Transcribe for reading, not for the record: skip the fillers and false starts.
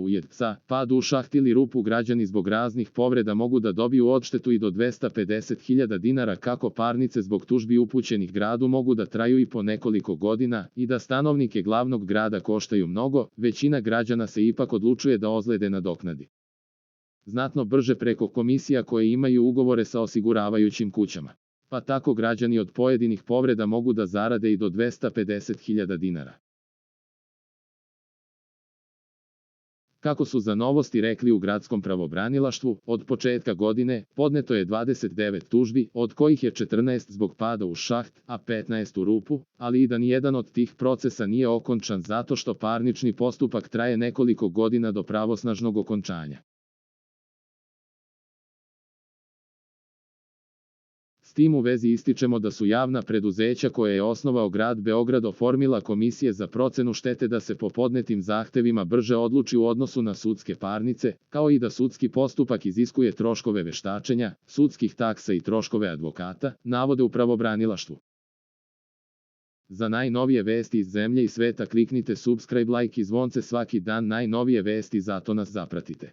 ujed psa, pad u šaht ili rupu, građani zbog raznih povreda mogu da dobiju odštetu i do 250.000 dinara, kako parnice zbog tužbi upućenih gradu mogu da traju i po nekoliko godina i da stanovnike glavnog grada koštaju mnogo, većina građana se ipak odlučuje da ozljede nadoknadi znatno brže preko komisija koje imaju ugovore sa osiguravajućim kućama. Pa tako građani od pojedinih povreda mogu da zarade i do 250.000 dinara. Kako su za Novosti rekli u gradskom pravobranilaštvu, od početka godine podneto je 29 tužbi, od kojih je 14 zbog pada u šaht, a 15 u rupu, ali i da nijedan od tih procesa nije okončan zato što parnični postupak traje nekoliko godina do pravosnažnog okončanja. S tim u vezi ističemo da su javna preduzeća koje je osnovao grad Beograd oformila komisije za procenu štete da se po podnetim zahtevima brže odluči u odnosu na sudske parnice, kao i da sudski postupak iziskuje troškove veštačenja, sudskih taksa i troškove advokata, navode u pravobranilaštvu. Za najnovije vesti iz zemlje i sveta kliknite subscribe, like i zvonce svaki dan, najnovije vesti, zato nas zapratite.